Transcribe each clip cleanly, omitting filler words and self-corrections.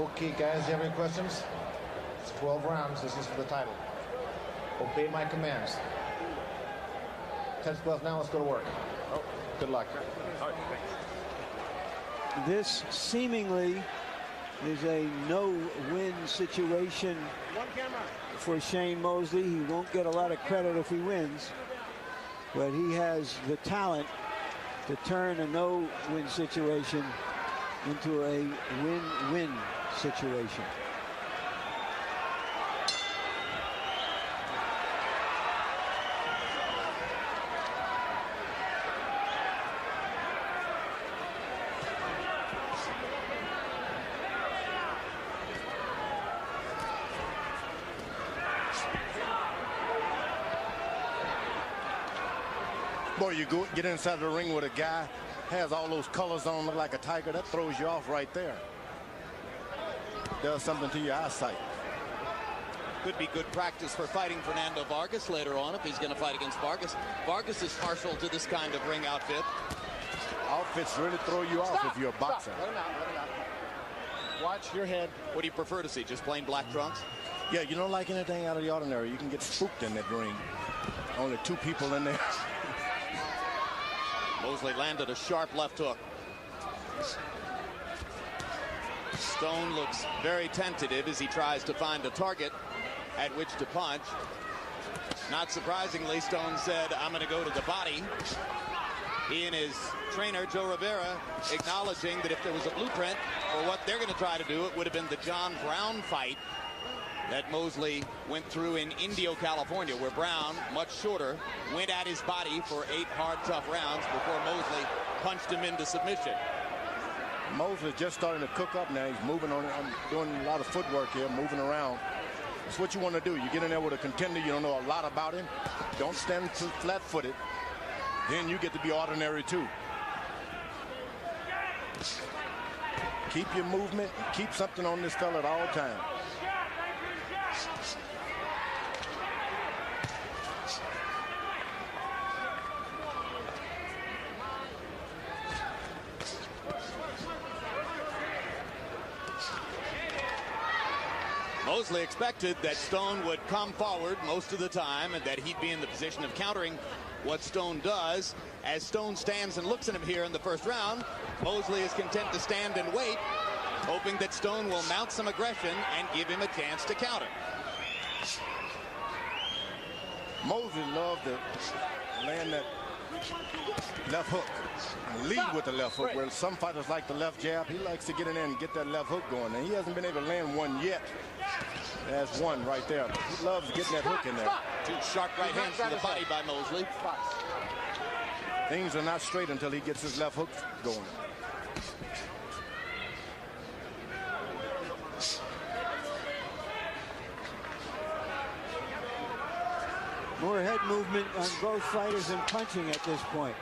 Okay, guys, you have any questions? It's 12 rounds. This is for the title. Obey my commands. 10 12 now. Let's go to work. Oh, good luck. All right. This seemingly is a no-win situation for Shane Mosley. He won't get a lot of credit if he wins, but he has the talent to turn a no-win situation into a win-win situation. Boy, you get inside the ring with a guy has all those colors on, look like a tiger. That throws you off right there. Does something to your eyesight. Could be good practice for fighting Fernando Vargas later on if he's going to fight against Vargas. Vargas is partial to this kind of ring outfit. Outfits really throw you off if you're a boxer. Let him out. Let him out. Watch your head. What do you prefer to see? Just plain black trunks? Yeah, you don't like anything out of the ordinary. You can get spooked in that ring. Only 2 people in there. Mosley landed a sharp left hook. Stone looks very tentative as he tries to find a target at which to punch. Not surprisingly, Stone said, I'm going to go to the body. He and his trainer, Joe Rivera, acknowledging that if there was a blueprint for what they're going to try to do, it would have been the John Brown fight that Mosley went through in Indio, California, where Brown, much shorter, went at his body for 8 hard, tough rounds before Mosley punched him into submission. Mosley's just starting to cook up now. He's moving on, doing a lot of footwork here, moving around. That's what you want to do. You get in there with a contender, you don't know a lot about him. Don't stand flat-footed. Then you get to be ordinary, too. Keep your movement, keep something on this fella at all times. Mosley expected that Stone would come forward most of the time and that he'd be in the position of countering what Stone does. As Stone stands and looks at him here in the first round, Mosley is content to stand and wait, hoping that Stone will mount some aggression and give him a chance to counter. Mosley loved to land that left hook and lead with the left hook, where some fighters like the left jab. He likes to get in there and get that left hook going, and he hasn't been able to land one yet. There's one right there. He loves getting that hook in there. 2 sharp right hands to the body by Mosley. Things are not straight until he gets his left hook going. More head movement on both fighters and punching at this point.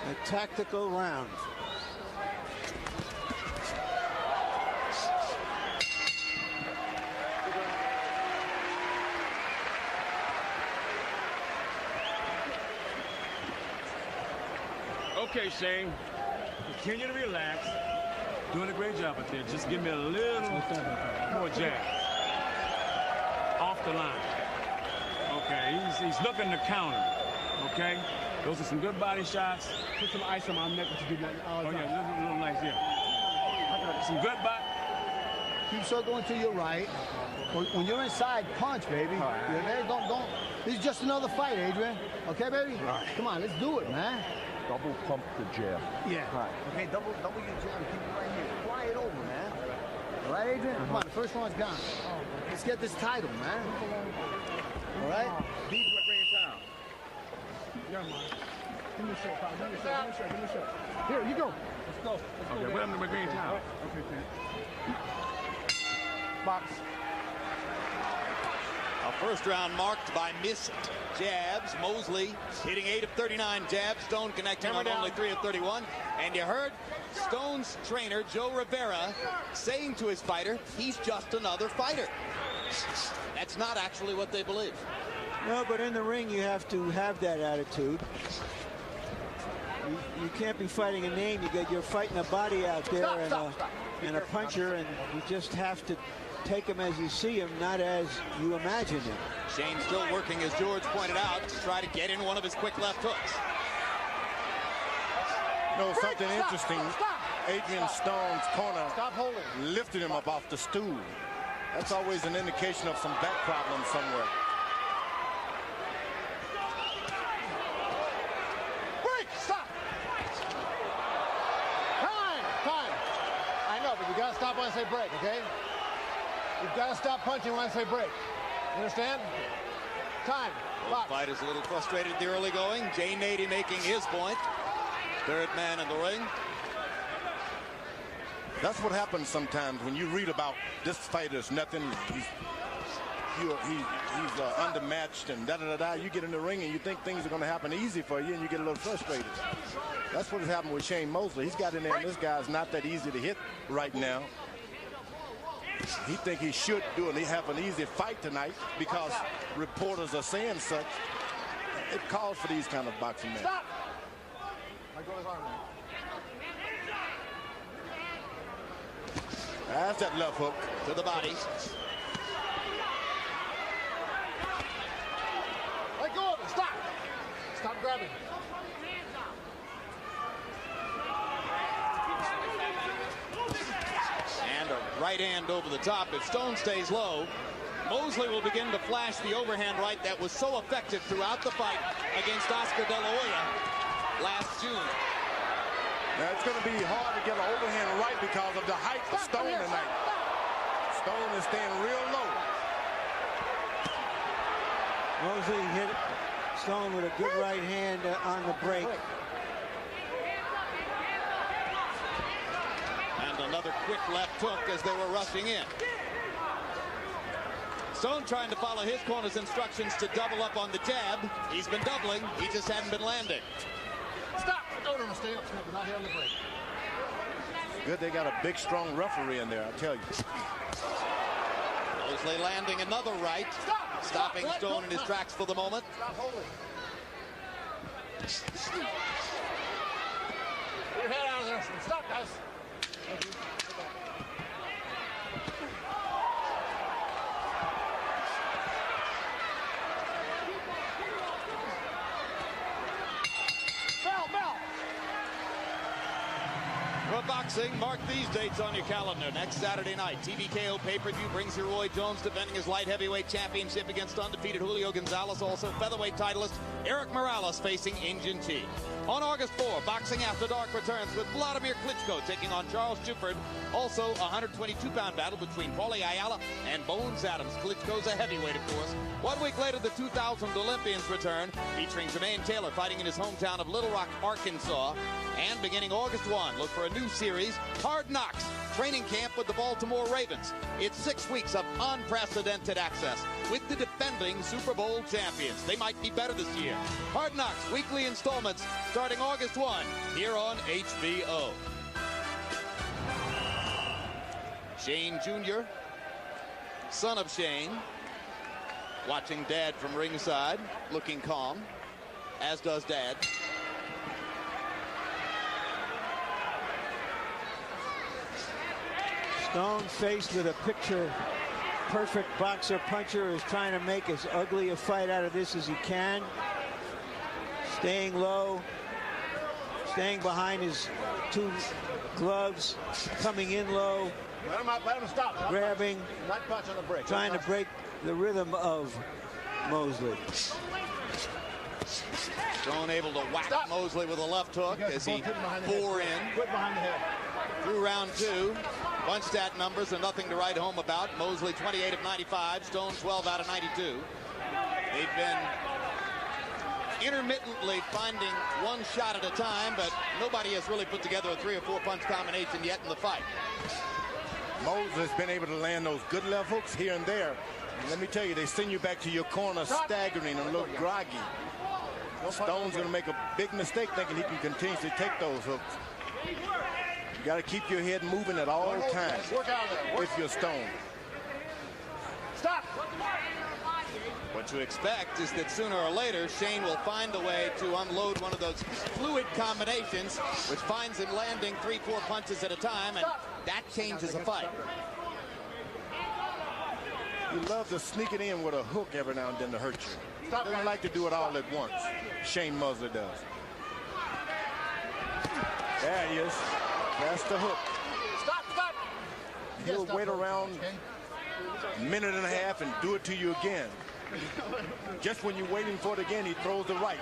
A tactical round. Okay, Shane, continue to relax. Doing a great job out there. Just give me a little more jab. Off the line. Okay, he's looking to counter. Okay, those are some good body shots. Put some ice on my neck to do that. Oh yeah, a little nice, yeah. Some good body. Keep circling to your right. When you're inside, punch, baby. Right. Don't. This is just another fight, Adrian. Okay, baby? Right. Come on, let's do it, man. Double pump the jab. Yeah. Right. Okay, double your jab. Keep it right here. Fly it over, man. All right, Adrian? Come on, the first one's gone. Let's get this title, man. All right? Bring it down. Yeah, man. Give me a shot, pal. Give me a shot. Here, you go. Let's go. Okay, put him in the green towel. Okay, man. Box. A first round marked by missed jabs. Mosley hitting 8 of 39 jabs. Stone connecting on only 3 of 31. And you heard Stone's trainer, Joe Rivera, saying to his fighter, he's just another fighter. That's not actually what they believe. No, but in the ring, you have to have that attitude. You can't be fighting a name. You're fighting a body out there and a puncher, and you just have to take him as you see him, not as you imagine him. Shane still working, as George pointed out, to try to get in one of his quick left hooks. No, something interesting. Adrian Stone's corner lifted him up off the stool. That's always an indication of some back problems somewhere. Break! Stop! Time! I know, but you gotta stop when I say break, okay? You've got to stop punching when I say break. You understand? Time. The fight is a little frustrated in the early going. Jay Nady making his point. Third man in the ring. That's what happens sometimes when you read about this fighter's nothing. He's undermatched and da-da-da-da. You get in the ring and you think things are going to happen easy for you, and you get a little frustrated. That's what has happened with Shane Mosley. He's got in there, and this guy's not that easy to hit right now. He think he should have an easy fight tonight because reporters are saying such. It calls for these kind of boxing men. Stop! His arm. That's that left hook to the body. Let go of it. Stop. Stop grabbing. And a right hand over the top. If Stone stays low, Mosley will begin to flash the overhand right that was so effective throughout the fight against Oscar De La Hoya last June. Now it's going to be hard to get an overhand right because of the height of Stone tonight. Stone is staying real low. Mosley hit Stone with a good right hand on the break. And another quick left hook as they were rushing in. Stone trying to follow his corner's instructions to double up on the jab. He's been doubling. He just hadn't been landing. Stop! Don't stay up. We're not here on the break. Good, they got a big, strong referee in there, I tell you. Mosley landing another right. Stopping Stone in his tracks for the moment. Stop holding. Get your head out of there. Stop, guys. For boxing, mark these dates on your calendar. Next Saturday night, TVKO pay-per-view brings you Roy Jones defending his light heavyweight championship against undefeated Julio Gonzalez. Also, featherweight titleist Eric Morales facing Injun T. On August 4, Boxing After Dark returns with Vladimir Klitschko taking on Charles Shuford. Also, a 122-pound battle between Paulie Ayala and Bones Adams. Klitschko's a heavyweight, of course. 1 week later, the 2000 Olympians return, featuring Jermaine Taylor fighting in his hometown of Little Rock, Arkansas. And beginning August 1, look for a new series, Hard Knocks, training camp with the Baltimore Ravens. It's 6 weeks of unprecedented access with the defending Super Bowl champions. They might be better this year. Hard Knocks, weekly installments, starting August 1, here on HBO. Shane Jr., son of Shane, watching Dad from ringside, looking calm, as does Dad. Stone, faced with a picture-perfect boxer-puncher, is trying to make as ugly a fight out of this as he can. Staying low, staying behind his two gloves, coming in low. Let him stop. Grabbing, not punch on the break. trying to break the rhythm of Mosley. Stone able to whack Mosley with a left hook as he bore in. Put behind the head. Through round 2. Bunch stat numbers are nothing to write home about. Mosley 28 of 95, Stone 12 out of 92. They've been intermittently finding one shot at a time, but nobody has really put together a 3 or 4 punch combination yet in the fight. Mosley has been able to land those good left hooks here and there. And let me tell you, they send you back to your corner staggering and a little groggy. Stone's going to make a big mistake thinking he can continuously take those hooks. You got to keep your head moving at all times if you're Stone. Stop! What you expect is that sooner or later, Shane will find a way to unload one of those fluid combinations, which finds him landing 3-4 punches at a time, and that changes a fight. He loves to sneak it in with a hook every now and then to hurt you. Doesn't like to do it all at once. Shane Mosley does. There he is. That's the hook. Stop! He'll wait around a minute and a half and do it to you again. Just when you're waiting for it again, he throws the right.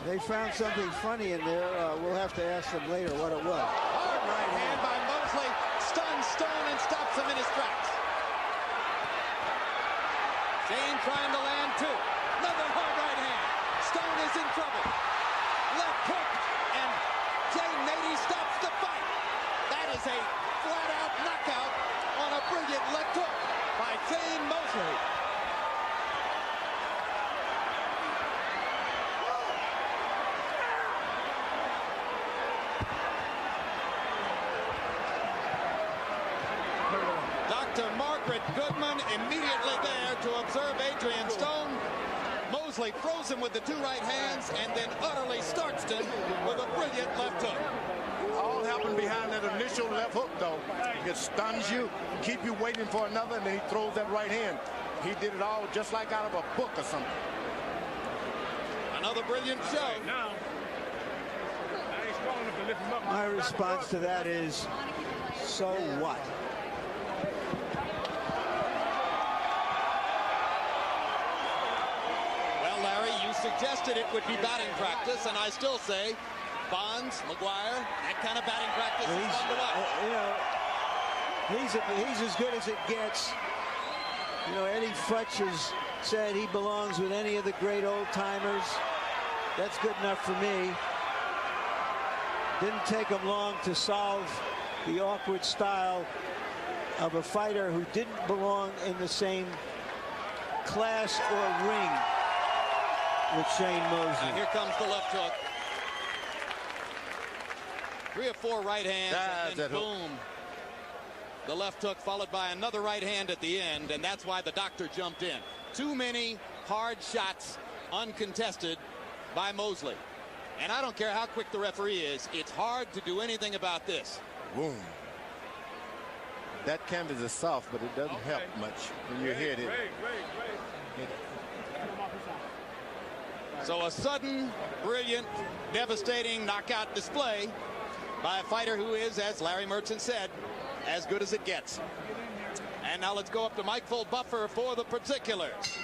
They found something funny in there. We'll have to ask them later what it was. Hard right hand by Mosley, stuns Stone and stops him in his tracks. Shane trying to land two. Another hard right hand. Stone is in trouble. Left hook, and Jay Nady stops the fight. That is a flat-out knockout on a brilliant left hook by Shane Mosley. Dr. Margaret Goodman immediately there to observe Adrian Stone. Mosley froze him with the two right hands and then utterly starched him with a brilliant left hook. All happened behind that initial left hook, though. It stuns you, keep you waiting for another, and then he throws that right hand. He did it all just like out of a book or something. Another brilliant show. Now, I ain't strong enough to lift him up. My response to that is, so what? Well, Larry, you suggested it would be batting practice, and I still say Bonds, McGuire, that kind of batting practice is fun to watch. You know, he's as good as it gets. You know, Eddie Futch has said he belongs with any of the great old-timers. That's good enough for me. Didn't take him long to solve the awkward style of a fighter who didn't belong in the same class or ring with Shane Mosley. Now here comes the left hook. 3 or 4 right hands, and then boom. The left hook followed by another right hand at the end, and that's why the doctor jumped in. Too many hard shots uncontested by Mosley. And I don't care how quick the referee is, it's hard to do anything about this. Boom. That canvas is soft, but it doesn't help much when you hit it. So a sudden, brilliant, devastating knockout display by a fighter who is, as Larry Merchant said, as good as it gets. And now let's go up to Mike Full-Buffer for the particulars.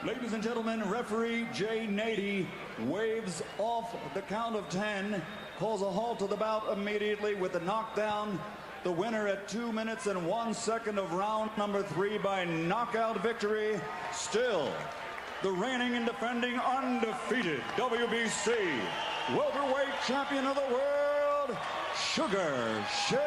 Ladies and gentlemen, referee Jay Nady waves off the count of 10, calls a halt to the bout immediately with the knockdown. The winner at 2 minutes and 1 second of round number 3 by knockout victory. Still, the reigning and defending undefeated WBC welterweight champion of the world, Sugar Shane